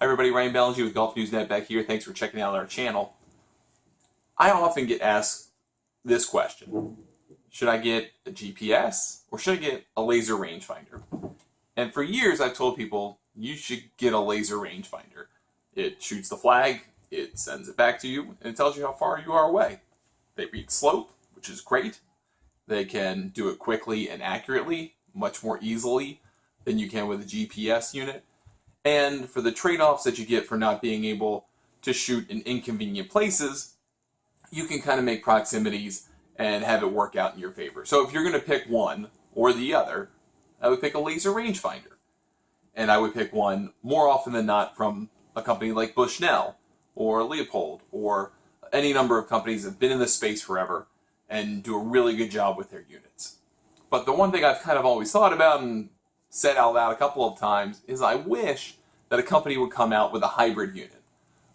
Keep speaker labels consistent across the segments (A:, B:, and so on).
A: Hi everybody, Ryan Ballengee with Golf News Net back here. Thanks for checking out our channel. I often get asked this question. Should I get a GPS or should I get a laser rangefinder? And for years I've told people you should get a laser rangefinder. It shoots the flag, it sends it back to you, and it tells you how far you are away. They read slope, which is great. They can do it quickly and accurately, much more easily than you can with a GPS unit. And for the trade-offs that you get for not being able to shoot in inconvenient places, you can kind of make proximities and have it work out in your favor. So if you're going to pick one or the other, I would pick a laser rangefinder. And I would pick one more often than not from a company like Bushnell or Leopold or any number of companies that have been in this space forever and do a really good job with their units. But the one thing I've kind of always thought about and said out loud a couple of times is I wish that a company would come out with a hybrid unit.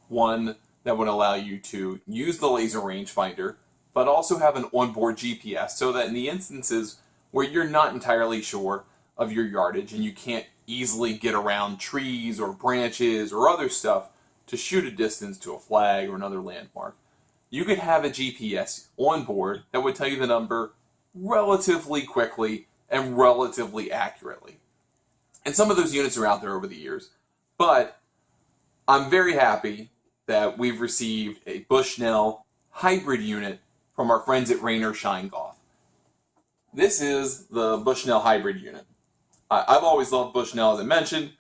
A: One that would allow you to use the laser rangefinder, but also have an onboard GPS so that in the instances where you're not entirely sure of your yardage and you can't easily get around trees or branches or other stuff to shoot a distance to a flag or another landmark, you could have a GPS on board that would tell you the number relatively quickly and relatively accurately. And some of those units are out there over the years, but I'm very happy that we've received a Bushnell Hybrid unit from our friends at Rangefinder Golf. This is the Bushnell Hybrid unit. I've always loved Bushnell, as I mentioned.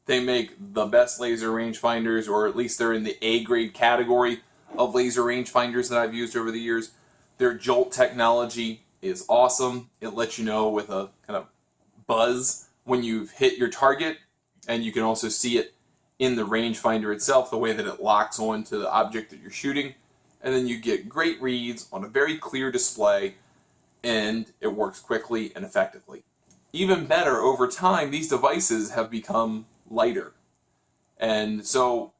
A: They make the best laser rangefinders, or at least they're in the A-grade category of laser rangefinders that I've used over the years. Their Jolt technology is awesome. It lets you know with a kind of buzz when you've hit your target, and you can also see it in the rangefinder itself, the way that it locks on to the object that you're shooting. And then you get great reads on a very clear display, and it works quickly and effectively. Even better, over time, these devices have become lighter. And so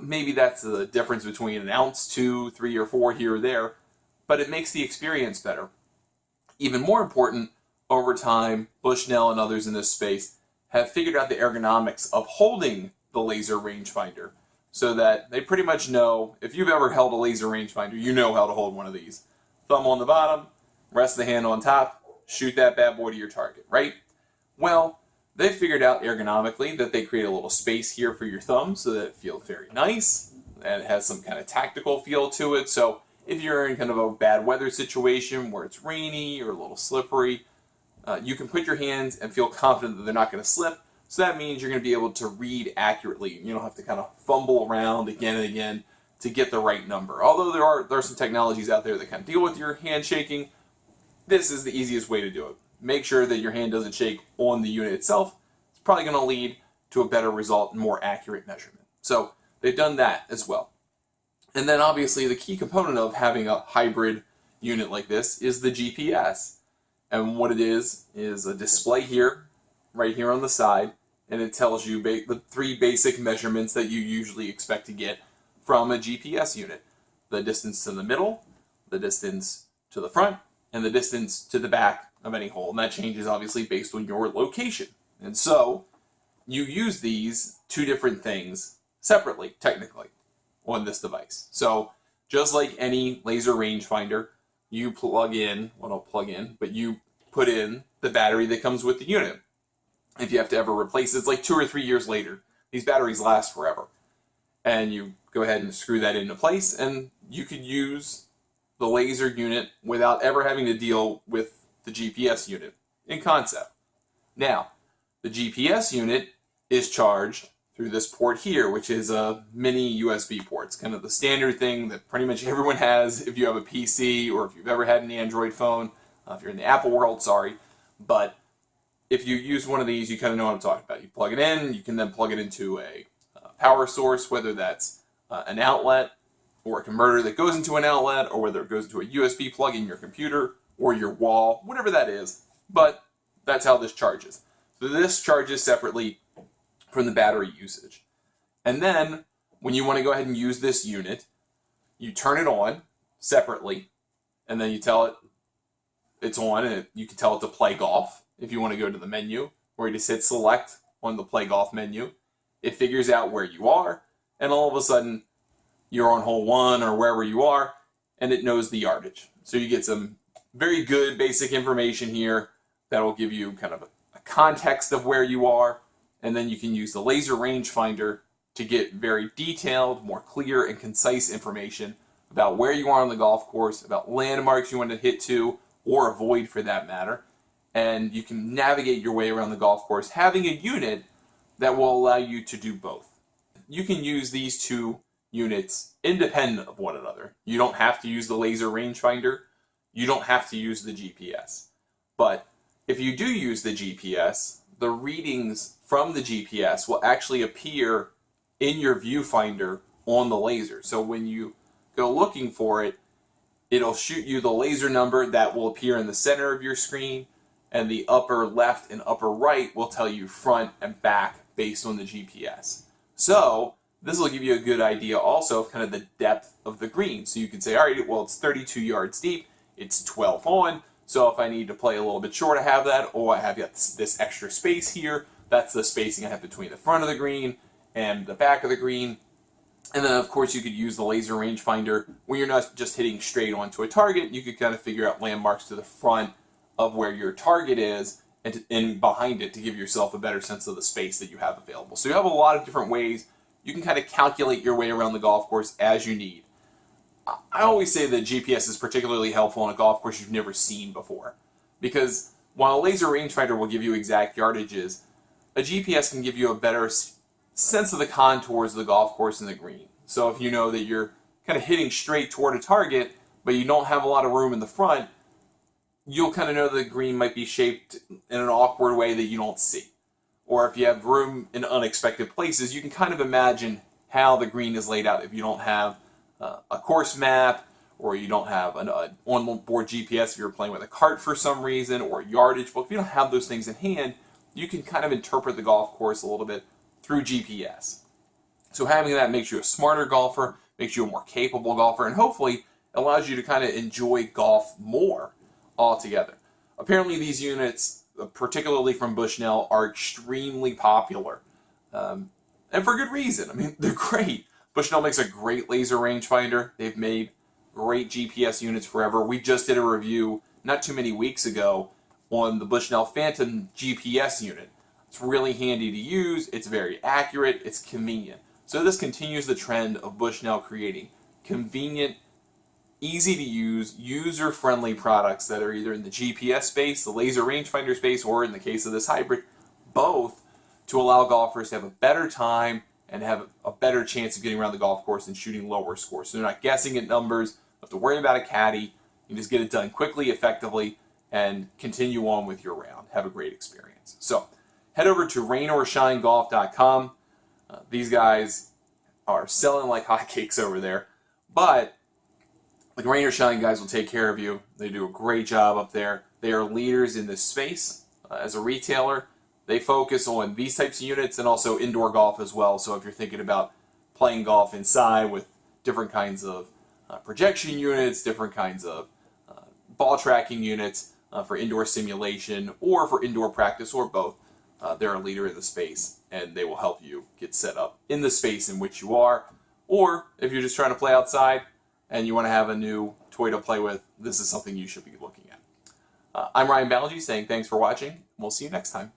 A: maybe that's the difference between an ounce, 2, 3, or 4 here or there, but it makes the experience better. Even more important, over time, Bushnell and others in this space have figured out the ergonomics of holding the laser rangefinder so that they pretty much know, if you've ever held a laser rangefinder, you know how to hold one of these. Thumb on the bottom, rest the hand on top, shoot that bad boy to your target, right? Well, they've figured out ergonomically that they create a little space here for your thumb so that it feels very nice and it has some kind of tactical feel to it. So if you're in kind of a bad weather situation where it's rainy or a little slippery, you can put your hands and feel confident that they're not going to slip. So that means you're going to be able to read accurately. You don't have to kind of fumble around again and again to get the right number. Although there are some technologies out there that kind of deal with your hand shaking, this is the easiest way to do it. Make sure that your hand doesn't shake on the unit itself. It's probably going to lead to a better result and more accurate measurement. So they've done that as well. And then obviously the key component of having a hybrid unit like this is the GPS. And what it is a display here, right here on the side, and it tells you the 3 basic measurements that you usually expect to get from a GPS unit. The distance to the middle, the distance to the front, and the distance to the back of any hole. And that changes obviously based on your location. And so you use these 2 different things separately, technically, on this device. So just like any laser rangefinder, you plug in, well, don't plug in, but you put in the battery that comes with the unit. If you have to ever replace it, it's like 2 or 3 years later. These batteries last forever. And you go ahead and screw that into place, and you could use the laser unit without ever having to deal with the GPS unit in concept. Now, the GPS unit is charged through this port here, which is a mini USB port. It's kind of the standard thing that pretty much everyone has if you have a PC or if you've ever had an Android phone. If you're in the Apple world, sorry. But if you use one of these, you kind of know what I'm talking about. You plug it in, you can then plug it into a power source, whether that's an outlet or a converter that goes into an outlet, or whether it goes into a USB plug in your computer or your wall, whatever that is. But that's how this charges. So this charges separately from the battery usage. And then when you want to go ahead and use this unit, you turn it on separately, and then you tell it it's on, and you can tell it to play golf if you want to go to the menu, or you just hit select on the play golf menu, it figures out where you are, and all of a sudden you're on hole 1 or wherever you are, and it knows the yardage. So you get some very good basic information here that will give you kind of a context of where you are, and then you can use the laser rangefinder to get very detailed, more clear and concise information about where you are on the golf course, about landmarks you want to hit to or avoid for that matter, and you can navigate your way around the golf course having a unit that will allow you to do both. You can use these two units independent of one another. You don't have to use the laser rangefinder. You don't have to use the GPS. But if you do use the GPS, the readings from the GPS will actually appear in your viewfinder on the laser. So when you go looking for it, it'll shoot you the laser number that will appear in the center of your screen, and the upper left and upper right will tell you front and back based on the GPS. So this will give you a good idea also of kind of the depth of the green. So you can say, all right, well, it's 32 yards deep, it's 12 on, so if I need to play a little bit short, I have that, or I have this extra space here, that's the spacing I have between the front of the green and the back of the green. And then, of course, you could use the laser rangefinder when you're not just hitting straight onto a target. You could kind of figure out landmarks to the front of where your target is and behind it to give yourself a better sense of the space that you have available. So you have a lot of different ways you can kind of calculate your way around the golf course as you need. I always say that GPS is particularly helpful on a golf course you've never seen before, because while a laser rangefinder will give you exact yardages, a GPS can give you a better sense of the contours of the golf course and the green. So if you know that you're kind of hitting straight toward a target, but you don't have a lot of room in the front, you'll kind of know the green might be shaped in an awkward way that you don't see. Or if you have room in unexpected places, you can kind of imagine how the green is laid out. If you don't have a course map, or you don't have an on-board GPS if you're playing with a cart for some reason, or a yardage book, if you don't have those things in hand, you can kind of interpret the golf course a little bit through GPS. So having that makes you a smarter golfer, makes you a more capable golfer, and hopefully allows you to kind of enjoy golf more altogether. Apparently these units, particularly from Bushnell, are extremely popular. And for good reason. I mean, they're great. Bushnell makes a great laser rangefinder. They've made great GPS units forever. We just did a review not too many weeks ago on the Bushnell Phantom GPS unit. It's really handy to use, it's very accurate, it's convenient. So this continues the trend of Bushnell creating convenient, easy to use, user-friendly products that are either in the GPS space, the laser rangefinder space, or in the case of this hybrid, both, to allow golfers to have a better time and have a better chance of getting around the golf course and shooting lower scores. So they're not guessing at numbers, don't have to worry about a caddy, you can just get it done quickly, effectively, and continue on with your round. Have a great experience. So head over to rainorshine.golf.com. These guys are selling like hotcakes over there, but the Rain or Shine guys will take care of you. They do a great job up there. They are leaders in this space as a retailer. They focus on these types of units and also indoor golf as well. So if you're thinking about playing golf inside with different kinds of projection units, different kinds of ball tracking units for indoor simulation or for indoor practice or both, they're a leader in the space and they will help you get set up in the space in which you are. Or if you're just trying to play outside and you want to have a new toy to play with, this is something you should be looking at. I'm Ryan Ballengee saying thanks for watching. We'll see you next time.